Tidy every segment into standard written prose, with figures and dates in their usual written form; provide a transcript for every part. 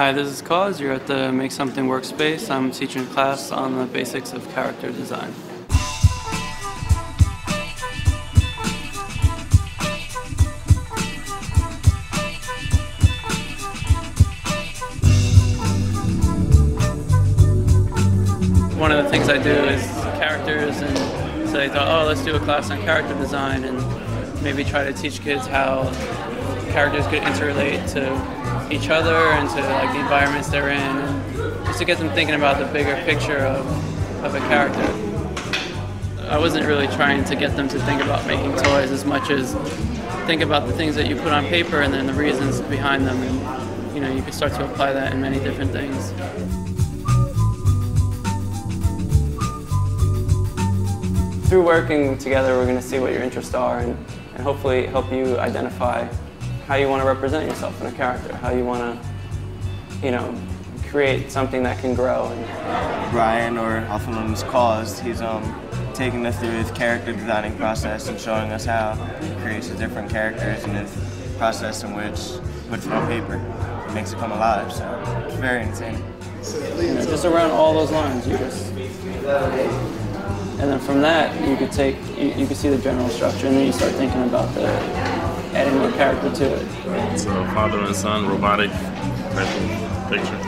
Hi, this is Kaws. You're at the Make Something workspace. I'm teaching a class on the basics of character design. One of the things I do is characters, and so they thought, oh, let's do a class on character design and maybe try to teach kids how characters could interrelate to each other and to like the environments they're in, and just to get them thinking about the bigger picture of a character. I wasn't really trying to get them to think about making toys as much as think about the things that you put on paper and then the reasons behind them, and you can start to apply that in many different things. Through working together, we're going to see what your interests are and hopefully help you identify how you want to represent yourself in a character, how you want to, create something that can grow. Brian, or often known as Kaws, he's taking us through his character designing process and showing us how he creates the different characters and his process in which he puts it on paper and makes it come alive. So it's very insane. Just around all those lines, and then from that, you could see the general structure, and then you start thinking about adding more character to it. It's a father and son robotic type of picture.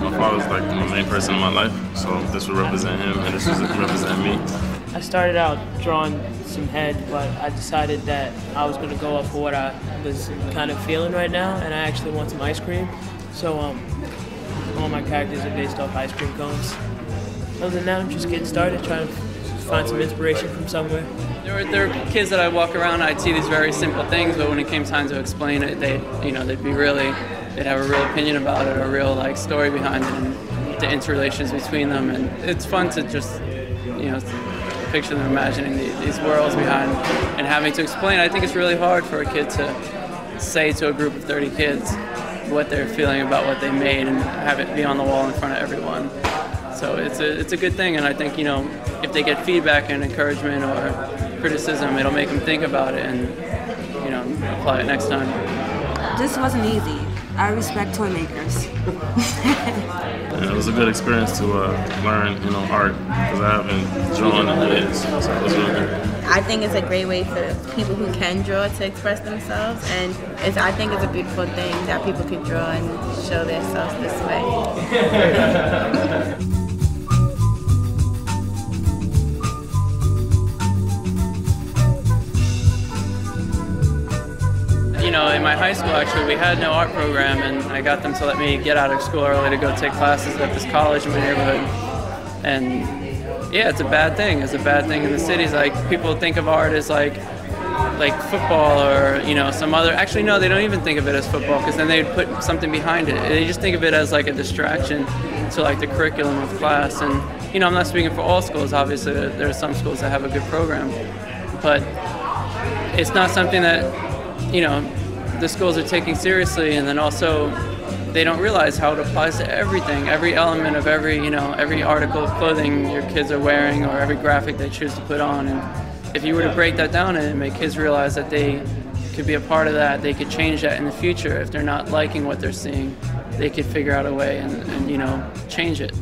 My father's like the main person in my life, so this would represent him, and this would represent me. I started out drawing some head, but I decided that I was going to go off of what I was kind of feeling right now, and I actually want some ice cream. So all my characters are based off ice cream cones. Other than that, I'm just getting started, trying to find some inspiration from somewhere. There were kids that I walk around, I'd see these very simple things, but when it came time to explain it, they'd have a real opinion about it, a real story behind it, and the interrelations between them. And it's fun to just, picture them imagining these worlds behind and having to explain. I think it's really hard for a kid to say to a group of 30 kids what they're feeling about what they made and have it be on the wall in front of everyone. So it's a good thing, and I think if they get feedback and encouragement or criticism, it'll make them think about it and apply it next time. This wasn't easy. I respect toy makers. It was a good experience to learn art, because I haven't drawn in years, so it was really good. I think it's a great way for people who can draw to express themselves, and I think it's a beautiful thing that people can draw and show themselves this way. In my high school, actually, we had no art program, and I got them to let me get out of school early to go take classes at this college in my neighborhood. And yeah, it's a bad thing. It's a bad thing in the cities. People think of art as like football or some other. Actually, no, they don't even think of it as football, because then they'd put something behind it. They just think of it as a distraction to the curriculum of class. And I'm not speaking for all schools. Obviously, there are some schools that have a good program, but it's not something that the schools are taking seriously, and then also they don't realize how it applies to everything, every element of every article of clothing your kids are wearing, or every graphic they choose to put on. And if you were to break that down and make kids realize that they could be a part of that, they could change that in the future. If they're not liking what they're seeing, they could figure out a way and change it.